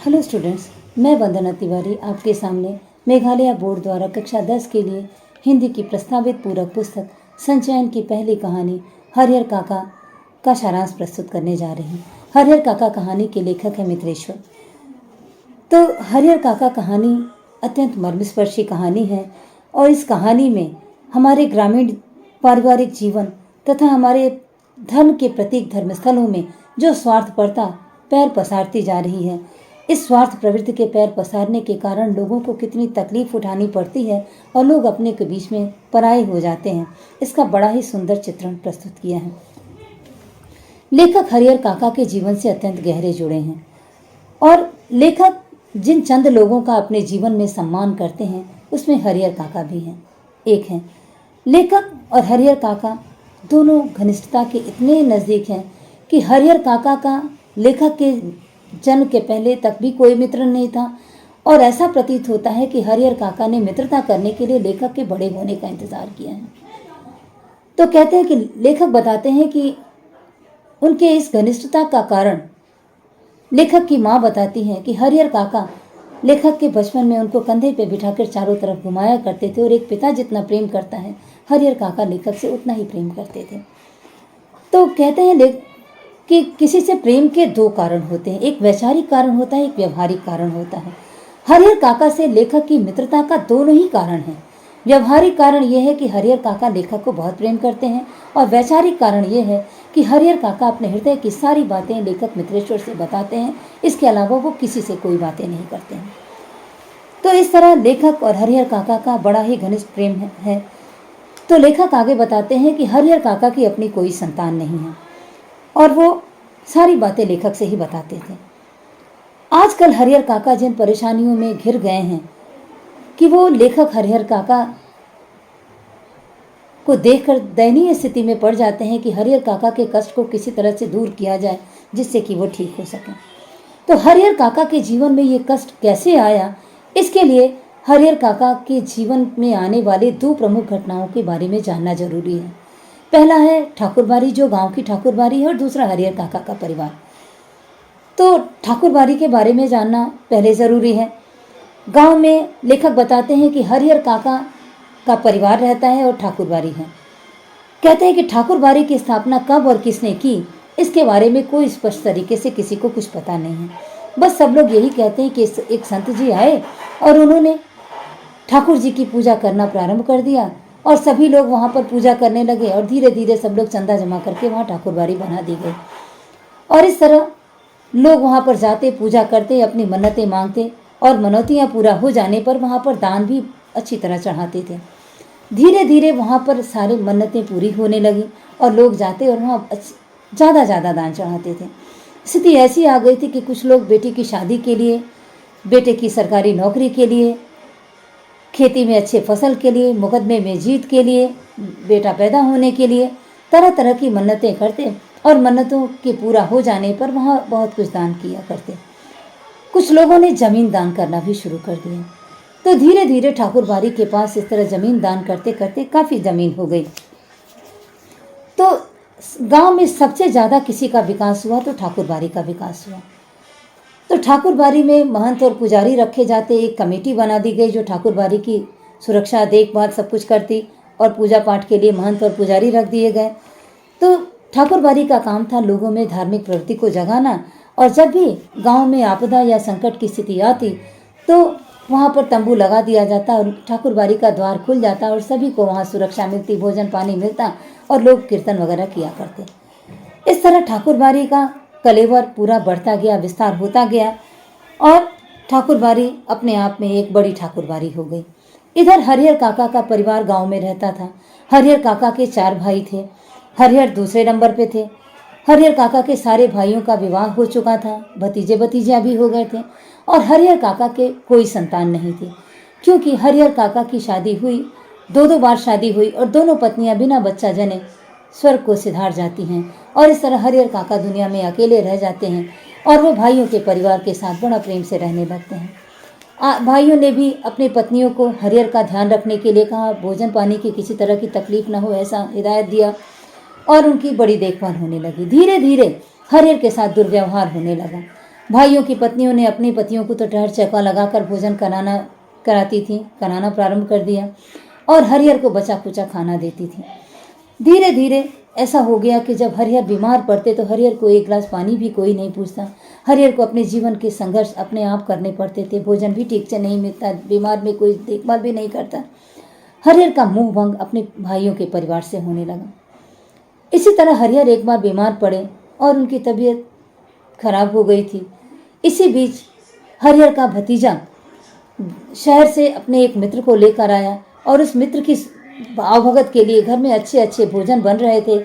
Hello students, मैं वंदना तिवारी आपके सामने मेघालय बोर्ड द्वारा कक्षा 10 के लिए हिंदी की प्रस्तावित पूरक पुस्तक संचयन की पहली कहानी हरिहर काका का सारांश प्रस्तुत करने जा रही हूँ। हरिहर काका कहानी के लेखक है मित्रेश्वर। तो हरिहर काका कहानी अत्यंत मर्मस्पर्शी कहानी है और इस कहानी में हमारे ग्रामीण पारिवारिक जीवन तथा हमारे धर्म के प्रतीक धर्मस्थलों में जो स्वार्थपरता पैर पसारती जा रही है, इस स्वार्थ प्रवृत्ति के पैर पसारने के कारण लोगों को कितनी तकलीफ उठानी पड़ती है और लोग अपने के बीच में पराये हो जाते हैं, इसका बड़ा ही सुंदर चित्रण प्रस्तुत किया है। लेखक हरिहर काका के जीवन से अत्यंत गहरे जुड़े हैं और लेखक जिन चंद लोगों का अपने जीवन में सम्मान करते हैं उसमें हरिहर काका भी हैं। एक हैं लेखक और हरिहर काका दोनों घनिष्ठता के इतने नज़दीक हैं कि हरिहर काका का लेखक के जन्म के पहले तक भी कोई मित्र नहीं था और ऐसा प्रतीत होता है कि हरिहर काका ने मित्रता करने के लिए लेखक के बड़े होने का इंतजार किया है। तो कहते हैं कि लेखक बताते हैं कि उनके इस घनिष्ठता का कारण लेखक की माँ बताती हैं कि हरिहर काका लेखक के बचपन में उनको कंधे पे बिठाकर चारों तरफ घुमाया करते थे और एक पिता जितना प्रेम करता है हरिहर काका लेखक से उतना ही प्रेम करते थे। तो कहते हैं कि किसी से प्रेम के दो कारण होते हैं, एक वैचारिक कारण होता है, एक व्यवहारिक कारण होता है। हरिहर काका से लेखक की मित्रता का दोनों ही कारण हैं। व्यवहारिक कारण यह है कि हरिहर काका लेखक को बहुत प्रेम करते हैं और वैचारिक कारण यह है कि हरिहर काका अपने हृदय की सारी बातें लेखक मित्रेश्वर से बताते हैं, इसके अलावा वो किसी से कोई बातें नहीं करते हैं। तो इस तरह लेखक और हरिहर काका का बड़ा ही घनिष्ठ प्रेम है। तो लेखक आगे बताते हैं कि हरिहर काका की अपनी कोई संतान नहीं है और वो सारी बातें लेखक से ही बताते थे। आजकल हरिहर काका जिन परेशानियों में घिर गए हैं कि वो लेखक हरिहर काका को देखकर दयनीय स्थिति में पड़ जाते हैं कि हरिहर काका के कष्ट को किसी तरह से दूर किया जाए जिससे कि वो ठीक हो सके। तो हरिहर काका के जीवन में ये कष्ट कैसे आया, इसके लिए हरिहर काका के जीवन में आने वाले दो प्रमुख घटनाओं के बारे में जानना जरूरी है। पहला है ठाकुरबाड़ी, जो गांव की ठाकुरबाड़ी है, और दूसरा हरिहर काका का परिवार। तो ठाकुरबाड़ी के बारे में जानना पहले ज़रूरी है। गांव में लेखक बताते हैं कि हरिहर काका का परिवार रहता है और ठाकुरबाड़ी है। कहते हैं कि ठाकुरबाड़ी की स्थापना कब और किसने की, इसके बारे में कोई स्पष्ट तरीके से किसी को कुछ पता नहीं है। बस सब लोग यही कहते हैं कि एक संत जी आए और उन्होंने ठाकुर जी की पूजा करना प्रारंभ कर दिया और सभी लोग वहाँ पर पूजा करने लगे और धीरे धीरे सब लोग चंदा जमा करके वहाँ ठाकुरबाड़ी बना दी गई और इस तरह लोग वहाँ पर जाते, पूजा करते, अपनी मन्नतें मांगते और मनौतियाँ पूरा हो जाने पर वहाँ पर दान भी अच्छी तरह चढ़ाते थे। धीरे धीरे वहाँ पर सारे मन्नतें पूरी होने लगी और लोग जाते और वहाँ ज़्यादा दान चढ़ाते थे। स्थिति ऐसी आ गई थी कि कुछ लोग बेटी की शादी के लिए, बेटे की सरकारी नौकरी के लिए, खेती में अच्छे फसल के लिए, मुकदमे में जीत के लिए, बेटा पैदा होने के लिए तरह तरह की मन्नतें करते और मन्नतों के पूरा हो जाने पर वहाँ बहुत कुछ दान किया करते। कुछ लोगों ने ज़मीन दान करना भी शुरू कर दिया। तो धीरे धीरे ठाकुरबाड़ी के पास इस तरह ज़मीन दान करते करते काफ़ी ज़मीन हो गई। तो गांव में सबसे ज़्यादा किसी का विकास हुआ तो ठाकुरबाड़ी का विकास हुआ। तो ठाकुरबाड़ी में महंत और पुजारी रखे जाते, एक कमेटी बना दी गई जो ठाकुरबाड़ी की सुरक्षा, देखभाल सब कुछ करती और पूजा पाठ के लिए महंत और पुजारी रख दिए गए। तो ठाकुरबाड़ी का काम था लोगों में धार्मिक प्रवृत्ति को जगाना और जब भी गांव में आपदा या संकट की स्थिति आती तो वहाँ पर तंबू लगा दिया जाता और ठाकुरबाड़ी का द्वार खुल जाता और सभी को वहाँ सुरक्षा मिलती, भोजन पानी मिलता और लोग कीर्तन वगैरह किया करते। इस तरह ठाकुरबाड़ी का कलेवर पूरा बढ़ता गया, विस्तार होता गया और ठाकुरबाड़ी अपने आप में एक बड़ी ठाकुरबाड़ी हो गई। इधर हरिहर काका का परिवार गांव में रहता था। हरिहर काका के 4 भाई थे। हरिहर दूसरे नंबर पे थे। हरिहर काका के सारे भाइयों का विवाह हो चुका था, भतीजे भतीजियाँ भी हो गए थे और हरिहर काका के कोई संतान नहीं थी, क्योंकि हरिहर काका की शादी हुई, 2 बार शादी हुई और दोनों पत्नियां बिना बच्चा जने स्वर्ग को सिधार जाती हैं और इस तरह हरिहर काका दुनिया में अकेले रह जाते हैं और वो भाइयों के परिवार के साथ बड़ा प्रेम से रहने लगते हैं। भाइयों ने भी अपनी पत्नियों को हरिहर का ध्यान रखने के लिए कहा, भोजन पानी की किसी तरह की तकलीफ न हो ऐसा हिदायत दिया और उनकी बड़ी देखभाल होने लगी। धीरे धीरे हरिहर के साथ दुर्व्यवहार होने लगा। भाइयों की पत्नियों ने अपने पतियों को तो टहर चौका लगाकर भोजन कराना प्रारंभ कर दिया और हरिहर को बचा कुचा खाना देती थी। धीरे धीरे ऐसा हो गया कि जब हरिहर बीमार पड़ते तो हरिहर को एक गिलास पानी भी कोई नहीं पूछता। हरिहर को अपने जीवन के संघर्ष अपने आप करने पड़ते थे। भोजन भी ठीक से नहीं मिलता, बीमार में कोई देखभाल भी नहीं करता। हरिहर का मुंह भंग अपने भाइयों के परिवार से होने लगा। इसी तरह हरिहर एक बार बीमार पड़े और उनकी तबीयत खराब हो गई थी। इसी बीच हरिहर का भतीजा शहर से अपने एक मित्र को लेकर आया और उस मित्र की आवभगत के लिए घर में अच्छे अच्छे भोजन बन रहे थे।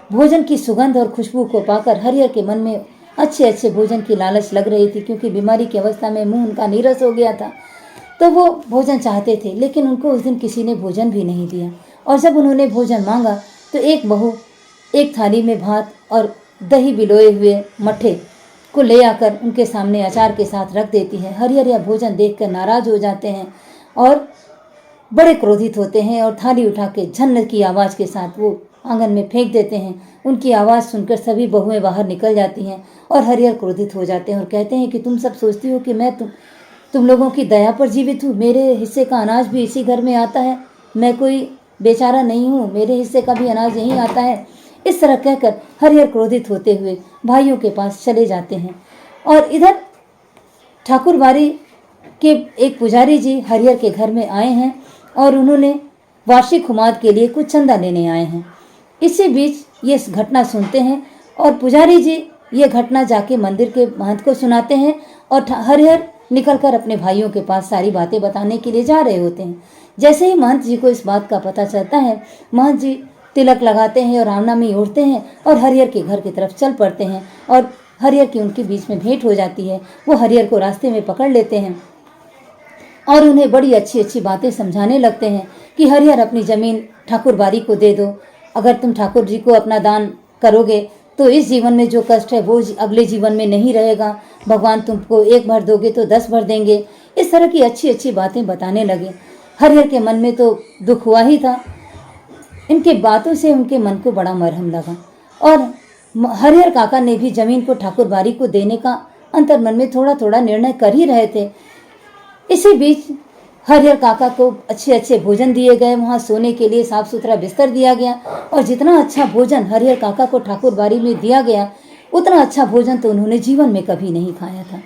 भोजन की सुगंध और खुशबू को पाकर हरिहर के मन में अच्छे अच्छे भोजन की लालच लग रही थी, क्योंकि बीमारी की अवस्था में मुंह उनका नीरस हो गया था। तो वो भोजन चाहते थे, लेकिन उनको उस दिन किसी ने भोजन भी नहीं दिया। और जब उन्होंने भोजन मांगा तो एक बहू एक थाली में भात और दही बिलोए हुए मट्ठे को ले आकर उनके सामने अचार के साथ रख देती है। हरिहर यह भोजन देखकर नाराज हो जाते हैं और बड़े क्रोधित होते हैं और थाली उठा के झन्न की आवाज़ के साथ वो आंगन में फेंक देते हैं। उनकी आवाज़ सुनकर सभी बहुएं बाहर निकल जाती हैं और हरिहर क्रोधित हो जाते हैं और कहते हैं कि तुम सब सोचती हो कि मैं तुम लोगों की दया पर जीवित हूँ। मेरे हिस्से का अनाज भी इसी घर में आता है, मैं कोई बेचारा नहीं हूँ, मेरे हिस्से का भी अनाज यहीं आता है। इस तरह कहकर हरिहर क्रोधित होते हुए भाइयों के पास चले जाते हैं। और इधर ठाकुरबाड़ी के एक पुजारी जी हरिहर के घर में आए हैं और उन्होंने वार्षिक हुमाद के लिए कुछ चंदा लेने आए हैं। इसी बीच ये घटना सुनते हैं और पुजारी जी ये घटना जाके मंदिर के महंत को सुनाते हैं और हरिहर निकलकर अपने भाइयों के पास सारी बातें बताने के लिए जा रहे होते हैं। जैसे ही महंत जी को इस बात का पता चलता है, महंत जी तिलक लगाते हैं और आमनामी ओढ़ते हैं और हरिहर के घर की तरफ चल पड़ते हैं और हरिहर की उनके बीच में भेंट हो जाती है। वो हरिहर को रास्ते में पकड़ लेते हैं और उन्हें बड़ी अच्छी अच्छी बातें समझाने लगते हैं कि हरिहर अपनी ज़मीन ठाकुरबाड़ी को दे दो, अगर तुम ठाकुर जी को अपना दान करोगे तो इस जीवन में जो कष्ट है वो अगले जीवन में नहीं रहेगा, भगवान तुमको एक भर दोगे तो 10 भर देंगे। इस तरह की अच्छी अच्छी बातें बताने लगे। हरिहर के मन में तो दुख हुआ ही था, इनके बातों से उनके मन को बड़ा मरहम लगा और हरिहर काका ने भी ज़मीन को ठाकुरबाड़ी को देने का अंतर मन में थोड़ा थोड़ा निर्णय कर ही रहे थे। इसी बीच हरिहर काका को अच्छे अच्छे भोजन दिए गए, वहाँ सोने के लिए साफ सुथरा बिस्तर दिया गया और जितना अच्छा भोजन हरिहर काका को ठाकुरबाड़ी में दिया गया उतना अच्छा भोजन तो उन्होंने जीवन में कभी नहीं खाया था।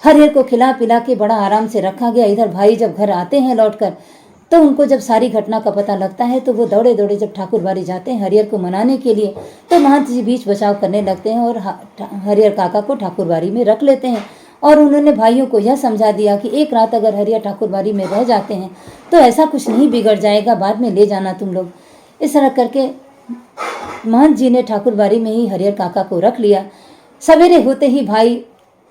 हरिहर को खिला पिला के बड़ा आराम से रखा गया। इधर भाई जब घर आते हैं लौटकर तो उनको जब सारी घटना का पता लगता है तो वो दौड़े दौड़े जब ठाकुरबाड़ी जाते हैं हरिहर को मनाने के लिए, तो महंत जी बीच बचाव करने लगते हैं और हरिहर काका को ठाकुरबाड़ी में रख लेते हैं। और उन्होंने भाइयों को यह समझा दिया कि एक रात अगर हरिहर ठाकुरबाड़ी में रह जाते हैं तो ऐसा कुछ नहीं बिगड़ जाएगा, बाद में ले जाना तुम लोग। इस तरह करके महंत जी ने ठाकुरबाड़ी में ही हरिहर काका को रख लिया। सवेरे होते ही भाई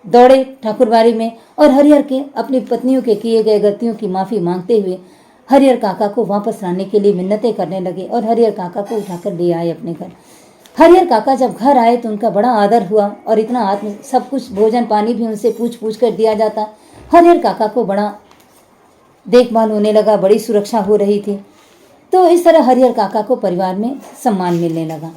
दौड़े ठाकुरबाड़ी में और हरिहर के अपनी पत्नियों के किए गए गलतियों की माफ़ी मांगते हुए हरिहर काका को वापस लाने के लिए मिन्नतें करने लगे और हरिहर काका को उठाकर ले आए अपने घर। हरिहर काका जब घर आए तो उनका बड़ा आदर हुआ और इतना सब कुछ भोजन पानी भी उनसे पूछ पूछ कर दिया जाता। हरिहर काका को बड़ा देखभाल होने लगा, बड़ी सुरक्षा हो रही थी। तो इस तरह हरिहर काका को परिवार में सम्मान मिलने लगा।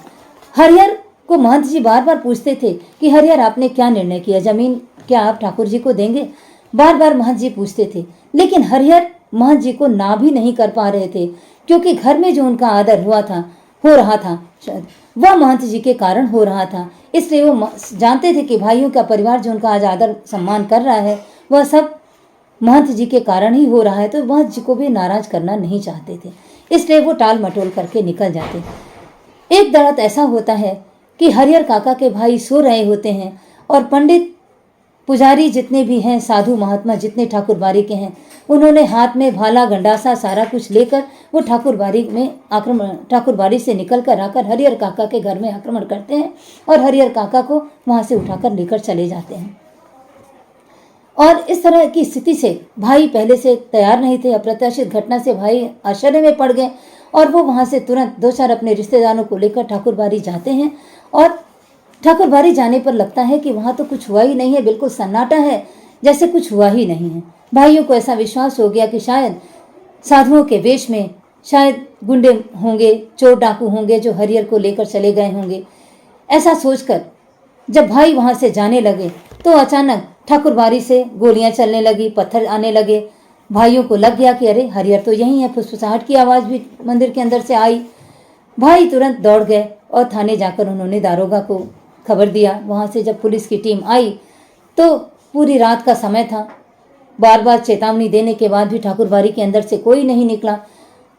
हरिहर को महंत जी बार बार पूछते थे कि हरिहर आपने क्या निर्णय किया, जमीन क्या आप ठाकुर जी को देंगे? बार बार महंत जी पूछते थे, लेकिन हरिहर महंत जी को ना भी नहीं कर पा रहे थे, क्योंकि घर में जो उनका आदर हो रहा था वह महंत जी के कारण हो रहा था। इसलिए वो जानते थे कि भाइयों का परिवार जो उनका आज आदर सम्मान कर रहा है वह सब महंत जी के कारण ही हो रहा है, तो महंत जी को भी नाराज करना नहीं चाहते थे। इसलिए वो टाल मटोल करके निकल जाते। एक दरात ऐसा होता है कि हरिहर काका के भाई सो रहे होते हैं और पंडित पुजारी जितने भी हैं, साधु महात्मा जितने ठाकुरबाड़ी के हैं, उन्होंने हाथ में भाला गंडासा सारा कुछ लेकर वो ठाकुरबाड़ी से निकल कर आकर हरिहर काका के घर में आक्रमण करते हैं और हरिहर काका को वहां से उठाकर लेकर चले जाते हैं। और इस तरह की स्थिति से भाई पहले से तैयार नहीं थे। अप्रत्याशित घटना से भाई आश्चर्य में पड़ गए और वो वहां से तुरंत 2-4 अपने रिश्तेदारों को लेकर ठाकुरबाड़ी जाते हैं। और ठाकुरबाड़ी जाने पर लगता है कि वहाँ तो कुछ हुआ ही नहीं है, बिल्कुल सन्नाटा है, जैसे कुछ हुआ ही नहीं है। भाइयों को ऐसा विश्वास हो गया कि शायद साधुओं के वेश में शायद गुंडे होंगे, चोर डाकू होंगे जो हरिहर को लेकर चले गए होंगे। ऐसा सोचकर जब भाई वहां से जाने लगे तो अचानक ठाकुरबाड़ी से गोलियां चलने लगी, पत्थर आने लगे। भाइयों को लग गया कि अरे हरिहर तो यही है। फुसफुसाहट की आवाज़ भी मंदिर के अंदर से आई। भाई तुरंत दौड़ गए और थाने जाकर उन्होंने दारोगा को खबर दिया। वहाँ से जब पुलिस की टीम आई तो पूरी रात का समय था। बार बार चेतावनी देने के बाद भी ठाकुरबाड़ी के अंदर से कोई नहीं निकला।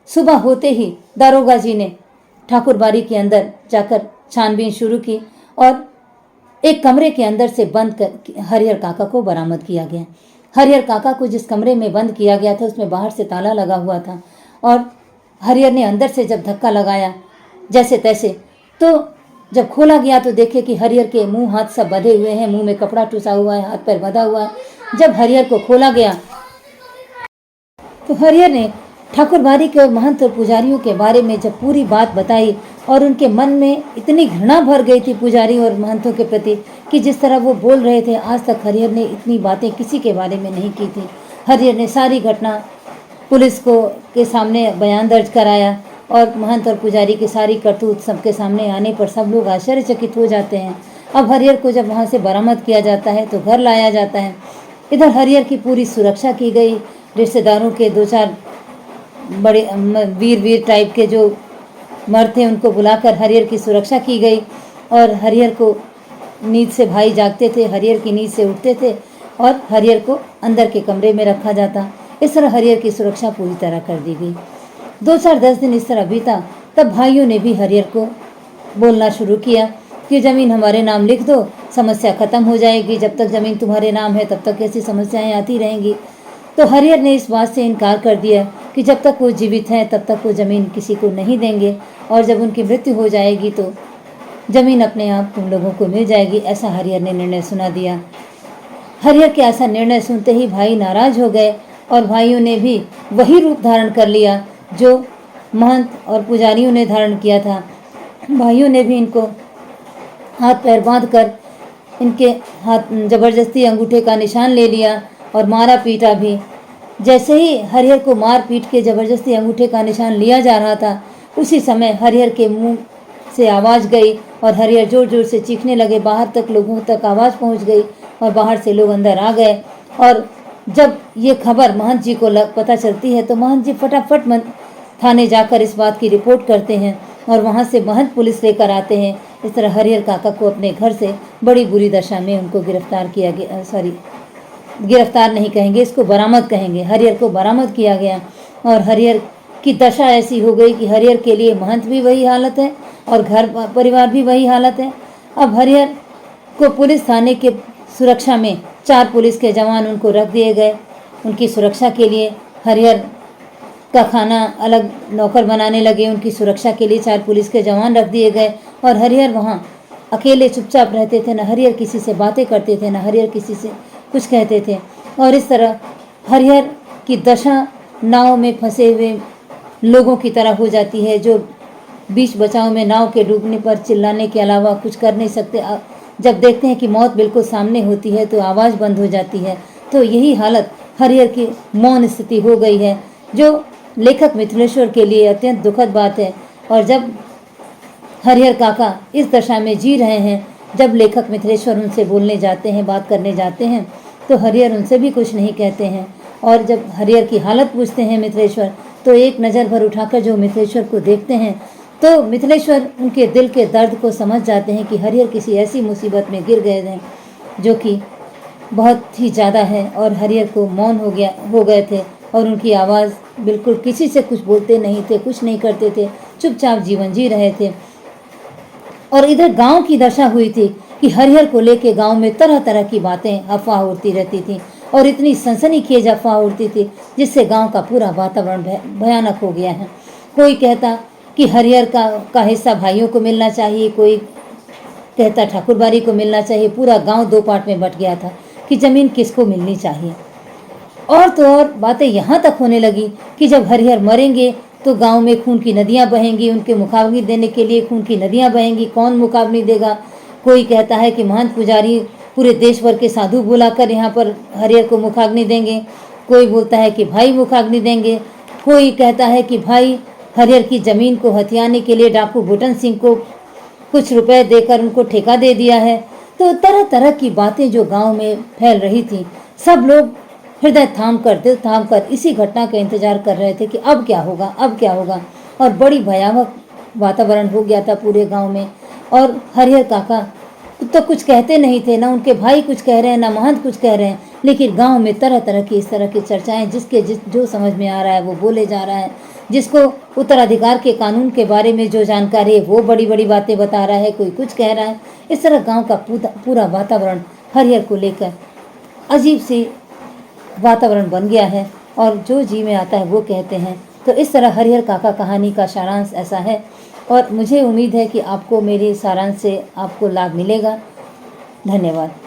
सुबह होते ही दारोगा जी ने ठाकुरबाड़ी के अंदर जाकर छानबीन शुरू की और एक कमरे के अंदर से बंद कर हरिहर काका को बरामद किया गया। हरिहर काका को जिस कमरे में बंद किया गया था उसमें बाहर से ताला लगा हुआ था और हरिहर ने अंदर से जब धक्का लगाया जैसे तैसे, तो जब खोला गया तो देखे कि हरिहर के मुंह हाथ सब बंधे हुए हैं, मुंह में कपड़ा टूसा हुआ है, हाथ पैर बंधा हुआ है। जब हरिहर को खोला गया तो हरिहर ने ठाकुरबाड़ी के महंत और पुजारियों के बारे में जब पूरी बात बताई और उनके मन में इतनी घृणा भर गई थी पुजारी और महंतों के प्रति कि जिस तरह वो बोल रहे थे, आज तक हरिहर ने इतनी बातें किसी के बारे में नहीं की थी। हरिहर ने सारी घटना पुलिस को के सामने बयान दर्ज कराया और महंत और पुजारी की सारी करतूत सबके सामने आने पर सब लोग आश्चर्यचकित हो जाते हैं। अब हरिहर को जब वहाँ से बरामद किया जाता है तो घर लाया जाता है। इधर हरिहर की पूरी सुरक्षा की गई। रिश्तेदारों के 2-4 बड़े वीर टाइप के जो मर्द थे उनको बुलाकर हरिहर की सुरक्षा की गई और हरिहर को नींद से भाई जागते थे, हरिहर की नींद से उठते थे और हरिहर को अंदर के कमरे में रखा जाता। इस तरह हरिहर की सुरक्षा पूरी तरह कर दी गई। 2-4-10 दिन इस तरह बीता। तब भाइयों ने भी हरिहर को बोलना शुरू किया कि ज़मीन हमारे नाम लिख दो, समस्या ख़त्म हो जाएगी। जब तक ज़मीन तुम्हारे नाम है तब तक ऐसी समस्याएं आती रहेंगी। तो हरिहर ने इस बात से इनकार कर दिया कि जब तक वो जीवित हैं तब तक वो ज़मीन किसी को नहीं देंगे और जब उनकी मृत्यु हो जाएगी तो ज़मीन अपने आप तुम लोगों को मिल जाएगी। ऐसा हरिहर ने निर्णय सुना दिया। हरिहर के ऐसा निर्णय सुनते ही भाई नाराज हो गए और भाइयों ने भी वही रूप धारण कर लिया जो महंत और पुजारियों ने धारण किया था। भाइयों ने भी इनको हाथ पैर बांध कर इनके हाथ जबरदस्ती अंगूठे का निशान ले लिया और मारा पीटा भी। जैसे ही हरिहर को मार पीट के जबरदस्ती अंगूठे का निशान लिया जा रहा था उसी समय हरिहर के मुंह से आवाज़ गई और हरिहर जोर जोर से चीखने लगे। बाहर तक लोगों तक आवाज़ पहुंच गई और बाहर से लोग अंदर आ गए। और जब ये खबर महंत जी को पता चलती है तो महंत जी फटाफट थाने जाकर इस बात की रिपोर्ट करते हैं और वहाँ से महंत पुलिस लेकर आते हैं। इस तरह हरिहर काका को अपने घर से बड़ी बुरी दशा में उनको गिरफ्तार किया गया। गिरफ्तार नहीं कहेंगे, इसको बरामद कहेंगे। हरिहर को बरामद किया गया और हरिहर की दशा ऐसी हो गई कि हरिहर के लिए महंत भी वही हालत है और घर परिवार भी वही हालत है। अब हरिहर को पुलिस थाने के सुरक्षा में 4 पुलिस के जवान उनको रख दिए गए। उनकी सुरक्षा के लिए हरिहर का खाना अलग नौकर बनाने लगे। उनकी सुरक्षा के लिए 4 पुलिस के जवान रख दिए गए और हरिहर वहाँ अकेले चुपचाप रहते थे। न हरिहर किसी से बातें करते थे, न हरिहर किसी से कुछ कहते थे। और इस तरह हरिहर की दशा नाव में फंसे हुए लोगों की तरह हो जाती है जो बीच बचाव में नाव के डूबने पर चिल्लाने के अलावा कुछ कर नहीं सकते। जब देखते हैं कि मौत बिल्कुल सामने होती है तो आवाज़ बंद हो जाती है। तो यही हालत हरिहर की मौन स्थिति हो गई है जो लेखक मिथिलेश्वर के लिए अत्यंत दुखद बात है। और जब हरिहर काका इस दशा में जी रहे हैं, जब लेखक मिथिलेश्वर उनसे बोलने जाते हैं, बात करने जाते हैं तो हरिहर उनसे भी कुछ नहीं कहते हैं। और जब हरिहर की हालत पूछते हैं मिथिलेश्वर तो एक नज़र भर उठाकर जो मिथिलेश्वर को देखते हैं तो मिथिलेश्वर उनके दिल के दर्द को समझ जाते हैं कि हरिहर किसी ऐसी मुसीबत में गिर गए हैं जो कि बहुत ही ज़्यादा है। और हरिहर को मौन हो गए थे और उनकी आवाज़ बिल्कुल किसी से कुछ बोलते नहीं थे, कुछ नहीं करते थे, चुपचाप जीवन जी रहे थे। और इधर गांव की दशा हुई थी कि हरिहर को लेके गांव में तरह तरह की बातें अफवाह उड़ती रहती थी और इतनी सनसनीखेज अफवाह उड़ती थी जिससे गांव का पूरा वातावरण भयानक हो गया है। कोई कहता कि हरिहर का हिस्सा भाइयों को मिलना चाहिए, कोई कहता ठाकुरबाड़ी को मिलना चाहिए। पूरा गांव 2 पार्ट में बट गया था कि ज़मीन किसको मिलनी चाहिए। और तो और बातें यहाँ तक होने लगी कि जब हरिहर मरेंगे तो गांव में खून की नदियाँ बहेंगी, उनके मुखाग्नि देने के लिए खून की नदियाँ बहेंगी। कौन मुखाग्नि देगा? कोई कहता है कि महंत पुजारी पूरे देश भर के साधु बुलाकर यहाँ पर हरिहर को मुखाग्नि देंगे। कोई बोलता है कि भाई मुखाग्नि देंगे। कोई कहता है कि भाई हरिहर की ज़मीन को हथियाने के लिए डाकू बूटन सिंह को कुछ रुपए देकर उनको ठेका दे दिया है। तो तरह तरह की बातें जो गांव में फैल रही थी, सब लोग हृदय थाम कर, दिल थाम कर इसी घटना का इंतजार कर रहे थे कि अब क्या होगा, अब क्या होगा। और बड़ी भयावह वातावरण हो गया था पूरे गांव में। और हरिहर काका तो कुछ कहते नहीं थे, ना उनके भाई कुछ कह रहे हैं, ना महंत कुछ कह रहे हैं, लेकिन गांव में तरह तरह की इस तरह की चर्चाएं, जो समझ में आ रहा है वो बोले जा रहा है। जिसको उत्तराधिकार के कानून के बारे में जो जानकारी है वो बड़ी बड़ी बातें बता रहा है, कोई कुछ कह रहा है। इस तरह गांव का पूरा वातावरण हरिहर को लेकर अजीब सी वातावरण बन गया है, और जो जी में आता है वो कहते हैं। तो इस तरह हरिहर काका कहानी का सारांश ऐसा है, और मुझे उम्मीद है कि आपको मेरे सारांश से आपको लाभ मिलेगा। धन्यवाद।